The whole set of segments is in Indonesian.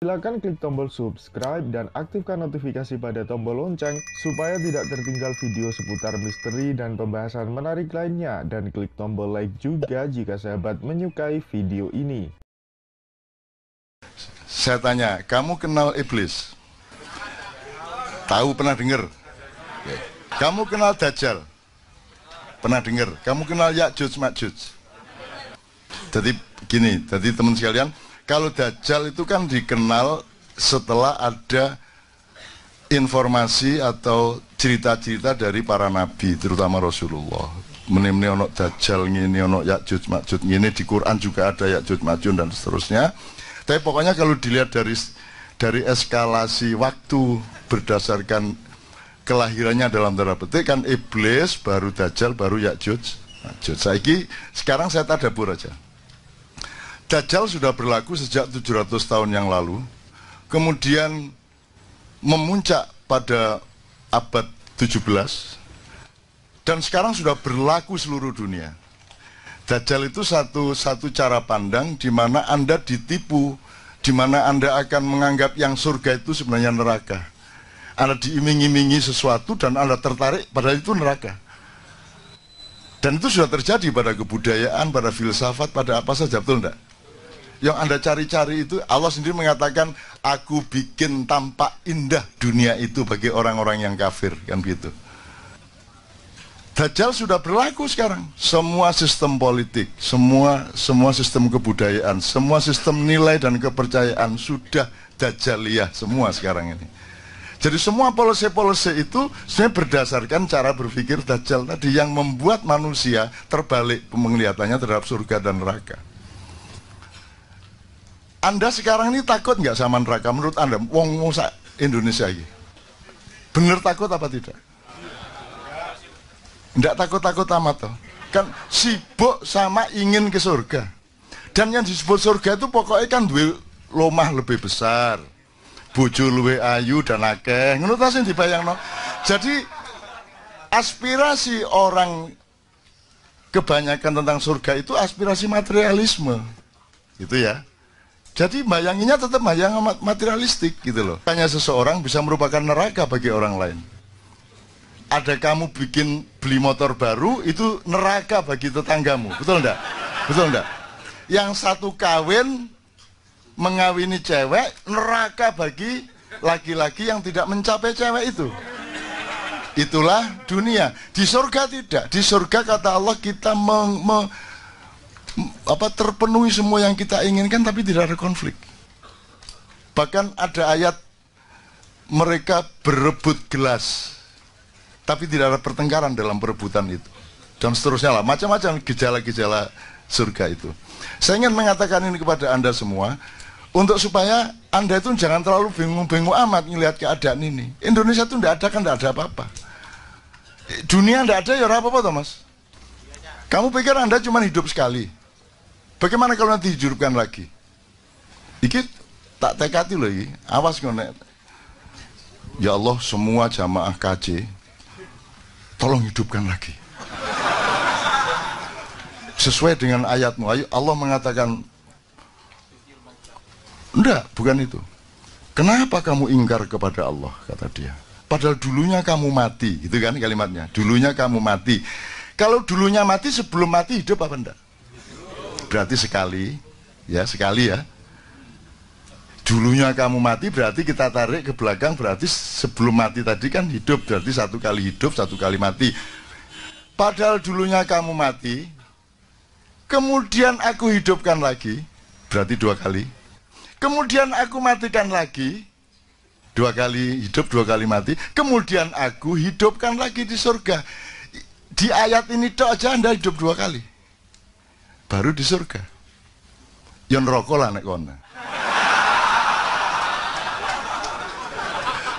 Silakan klik tombol subscribe dan aktifkan notifikasi pada tombol lonceng supaya tidak tertinggal video seputar misteri dan pembahasan menarik lainnya, dan klik tombol like juga jika sahabat menyukai video ini. Saya tanya, kamu kenal iblis? Tahu, pernah dengar? Kamu kenal Dajjal? Pernah dengar? Kamu kenal Ya'juj Ma'juj? Jadi gini, jadi teman sekalian, kalau Dajjal itu kan dikenal setelah ada informasi atau cerita-cerita dari para nabi, terutama Rasulullah. Menimni ono Dajjal ngini, ono Ya'juj Ma'juj ngini, di Quran juga ada Ya'juj Ma'juj dan seterusnya. Tapi pokoknya kalau dilihat dari eskalasi waktu berdasarkan kelahirannya dalam tanda petik, kan iblis, baru Dajjal, baru Ya'juj Ma'juj. Sekarang saya tadabur aja. Dajjal sudah berlaku sejak 700 tahun yang lalu, kemudian memuncak pada abad 17, dan sekarang sudah berlaku seluruh dunia. Dajjal itu satu cara pandang di mana Anda ditipu, di mana Anda akan menganggap yang surga itu sebenarnya neraka. Anda diiming-imingi sesuatu dan Anda tertarik padahal itu neraka. Dan itu sudah terjadi pada kebudayaan, pada filsafat, pada apa saja, betul enggak? Yang Anda cari-cari itu, Allah sendiri mengatakan, aku bikin tampak indah dunia itu bagi orang-orang yang kafir, kan begitu. Dajjal sudah berlaku sekarang. Semua sistem politik, semua sistem kebudayaan, semua sistem nilai dan kepercayaan sudah Dajjaliyah semua sekarang ini. Jadi semua polisi-polisi itu sebenarnya berdasarkan cara berpikir Dajjal tadi, yang membuat manusia terbalik penglihatannya terhadap surga dan neraka. Anda sekarang ini takut nggak sama neraka? Menurut Anda, wong Indonesia ini bener takut apa tidak? Nggak takut-takut amat toh. Kan sibuk sama ingin ke surga. Dan yang disebut surga itu pokoknya kan duwe lomah lebih besar, bojo luwe ayu dan akeh. Ngono ta sing dibayangno. Jadi aspirasi orang kebanyakan tentang surga itu aspirasi materialisme. Gitu ya. Jadi bayanginnya tetap bayang materialistik gitu loh. Hanya seseorang bisa merupakan neraka bagi orang lain. Ada kamu beli motor baru, itu neraka bagi tetanggamu, betul enggak? Betul enggak? Yang satu kawin mengawini cewek, neraka bagi laki-laki yang tidak mencapai cewek itu. Itulah dunia. Di surga tidak. Di surga kata Allah kita terpenuhi semua yang kita inginkan, tapi tidak ada konflik. Bahkan ada ayat mereka berebut gelas, tapi tidak ada pertengkaran dalam perebutan itu, dan seterusnya lah, macam-macam gejala-gejala surga itu. Saya ingin mengatakan ini kepada Anda semua, untuk supaya Anda itu jangan terlalu bingung-bingung amat melihat keadaan ini. Indonesia itu tidak ada, kan tidak ada apa-apa. Dunia tidak ada, ya apa-apa toh mas. Kamu pikir Anda cuma hidup sekali? Bagaimana kalau nanti dihidupkan lagi? Iki tak tekati loh ini, awas ngonek. Ya Allah, semua jamaah KJ tolong hidupkan lagi. Sesuai dengan ayatmu, Allah mengatakan, enggak, bukan itu. Kenapa kamu ingkar kepada Allah, kata dia. Padahal dulunya kamu mati, gitu kan kalimatnya. Dulunya kamu mati. Kalau dulunya mati, sebelum mati hidup apa enggak? Berarti sekali ya. Dulunya kamu mati berarti kita tarik ke belakang, berarti sebelum mati tadi kan hidup, berarti satu kali hidup, satu kali mati. Padahal dulunya kamu mati, kemudian aku hidupkan lagi, berarti dua kali. Kemudian aku matikan lagi, dua kali hidup, dua kali mati. Kemudian aku hidupkan lagi di surga. Di ayat ini tok aja Anda hidup dua kali, baru di surga. Yon rokok lah nek kono.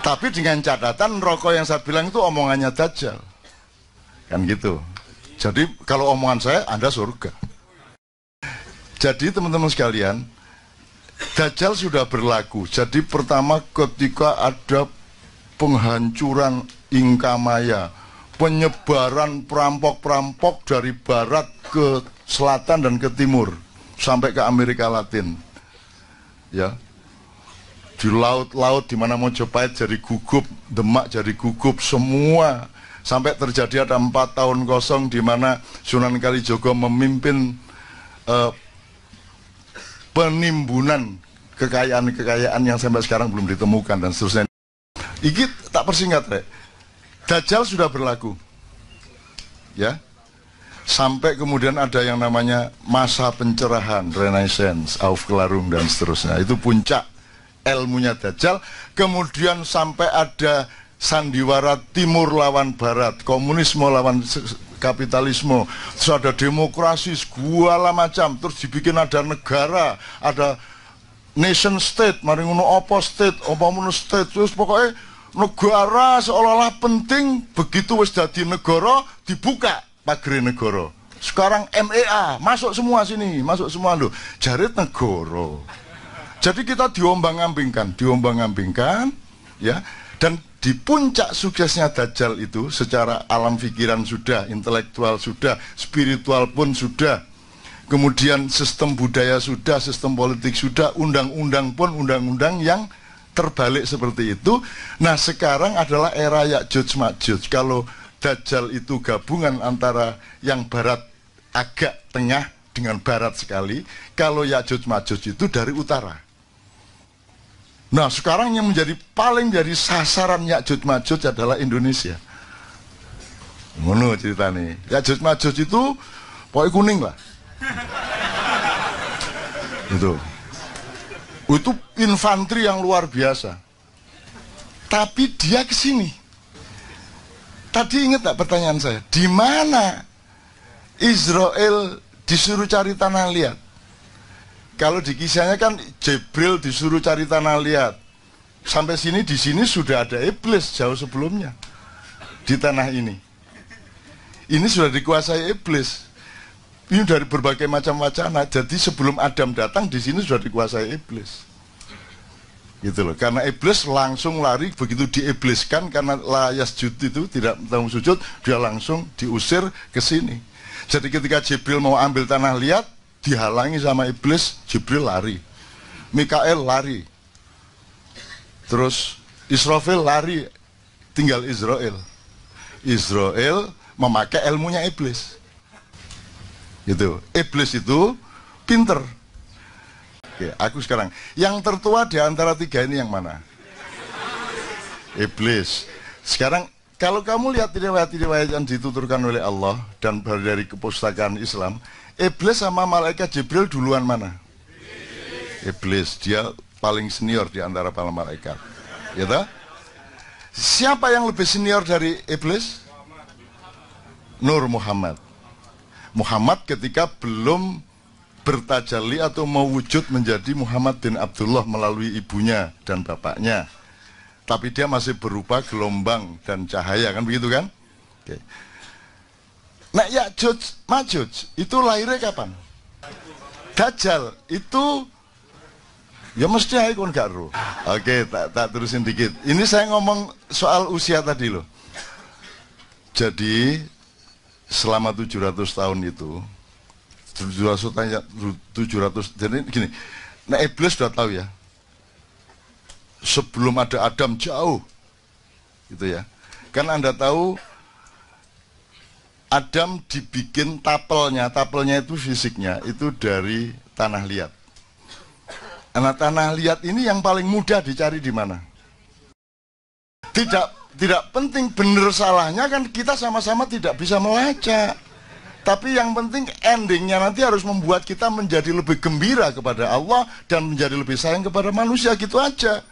Tapi dengan catatan rokok yang saya bilang itu omongannya Dajjal. Kan gitu. Jadi kalau omongan saya, Anda surga. Jadi teman-teman sekalian, Dajjal sudah berlaku. Jadi pertama ketika ada penghancuran Inkamaya, penyebaran perampok-perampok dari barat ke selatan dan ke timur sampai ke Amerika Latin. Ya. di laut-laut di mana Mojopahit jadi gugup, Demak jadi gugup, semua sampai terjadi ada 4 tahun kosong di mana Sunan Kalijogo memimpin penimbunan kekayaan yang sampai sekarang belum ditemukan dan seterusnya. Iki tak persingkat, Rek. Dajjal sudah berlaku, ya. Sampai kemudian ada yang namanya masa pencerahan, Renaissance, Aufklärung dan seterusnya. Itu puncak ilmunya Dajjal. Kemudian sampai ada sandiwara timur lawan barat, komunisme lawan kapitalisme, terus ada demokrasi segala macam, terus dibikin ada negara, ada nation state, mari ngono apa state, apa ngono state, terus pokoknya negara seolah-olah penting. Begitu wis dadi negara dibuka pagere negara. Sekarang MEA masuk semua sini, masuk semua lho. Jarit negara. Jadi kita diombang-ambingkan, ya. Dan di puncak suksesnya Dajjal itu secara alam pikiran sudah, intelektual sudah, spiritual pun sudah. Kemudian sistem budaya sudah, sistem politik sudah, undang-undang pun undang-undang yang terbalik seperti itu. Nah, sekarang adalah era Ya'juj Ma'juj. Kalau Dajjal itu gabungan antara yang barat agak tengah dengan barat sekali, kalau Ya'juj Ma'juj itu dari utara. Nah, sekarang yang paling jadi sasaran Ya'juj Ma'juj adalah Indonesia. Ngono ceritanya. Ya'juj Ma'juj itu pokoknya kuning lah. Itu infanteri yang luar biasa. Tapi dia ke sini. Tadi ingat tak pertanyaan saya? Di mana Israel disuruh cari tanah liat? Kalau di kisahnya kan Jibril disuruh cari tanah liat. Sampai sini, di sini sudah ada iblis jauh sebelumnya. Di tanah ini. Ini sudah dikuasai iblis. Ini dari berbagai macam wacana. Jadi sebelum Adam datang, di sini sudah dikuasai iblis. Gitu loh. Karena iblis langsung lari, begitu diibliskan karena la yasjud itu tidak tahu sujud, dia langsung diusir ke sini. Jadi ketika Jibril mau ambil tanah liat, dihalangi sama iblis, Jibril lari. Mikael lari. Terus Israfil lari, tinggal Israel. Israel memakai ilmunya iblis. Gitu. Iblis itu pinter. Oke, aku sekarang yang tertua di antara tiga ini yang mana? Iblis. Sekarang kalau kamu lihat riwayat-riwayat yang dituturkan oleh Allah dan dari kepustakaan Islam, Iblis sama malaikat Jibril duluan mana? Iblis. Dia paling senior di antara para malaikat. Gitu? Siapa yang lebih senior dari Iblis? Nur Muhammad. Muhammad ketika belum bertajalli atau mewujud menjadi Muhammad bin Abdullah melalui ibunya dan bapaknya. Tapi dia masih berupa gelombang dan cahaya, kan begitu kan? Oke. Nah, Ya'juj Ma'juj itu lahirnya kapan? Dajjal itu ya mesti ae kon gak ro. Oke, tak terusin dikit. Ini saya ngomong soal usia tadi loh. Jadi selama 700 tahun itu 700, jadi gini, nah iblis sudah tahu ya, sebelum ada Adam jauh gitu ya, kan Anda tahu Adam dibikin tapelnya itu fisiknya itu dari tanah liat. Nah, tanah liat ini yang paling mudah dicari di mana? Tidak penting benar salahnya, kan kita sama-sama tidak bisa melacak. Tapi yang penting endingnya nanti harus membuat kita menjadi lebih gembira kepada Allah dan menjadi lebih sayang kepada manusia, gitu aja.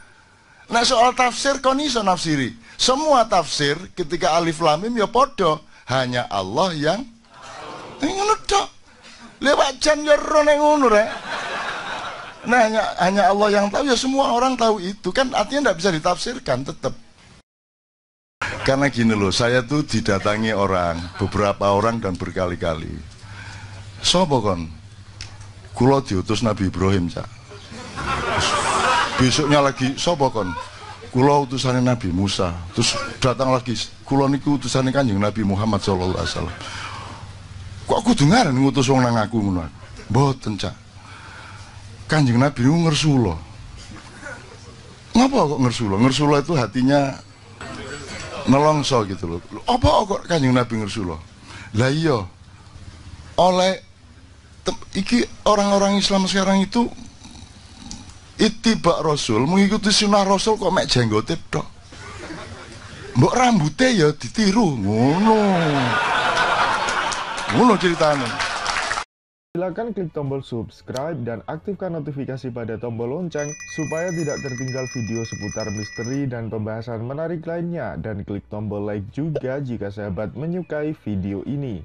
Nah, soal tafsir kon iso nafsiri. Semua tafsir ketika alif lam mim ya podo, hanya Allah yang ngono tok. Lewat jan ya ro nek ngono rek. Nah, hanya Allah yang tahu, ya semua orang tahu itu. Kan artinya tidak bisa ditafsirkan tetap. Karena gini loh, saya tuh didatangi beberapa orang dan berkali-kali. Sopo kon? Kulo diutus Nabi Ibrahim, Cak. Besoknya lagi, sopo kon? Kulo utusannya Nabi Musa. Terus datang lagi, kulo niku utusannya Kanjeng Nabi Muhammad SAW. Kok aku dengar ngutus wong nang aku ngono? Mboten, Cak. Kanjeng Nabi niku ngersulo. ngapa kok ngersulo? Ngersulo itu hatinya nelongso gitu loh. Apa kok Kanjeng Nabi ngersulo? Lah iya, oleh iki orang-orang Islam sekarang itu ittiba Rasul, mengikuti sunnah Rasul kok mek jenggote tok. Mbok rambutnya ya ditiru, ngono ceritanya. Silakan klik tombol subscribe dan aktifkan notifikasi pada tombol lonceng supaya tidak tertinggal video seputar misteri dan pembahasan menarik lainnya, dan klik tombol like juga jika sahabat menyukai video ini.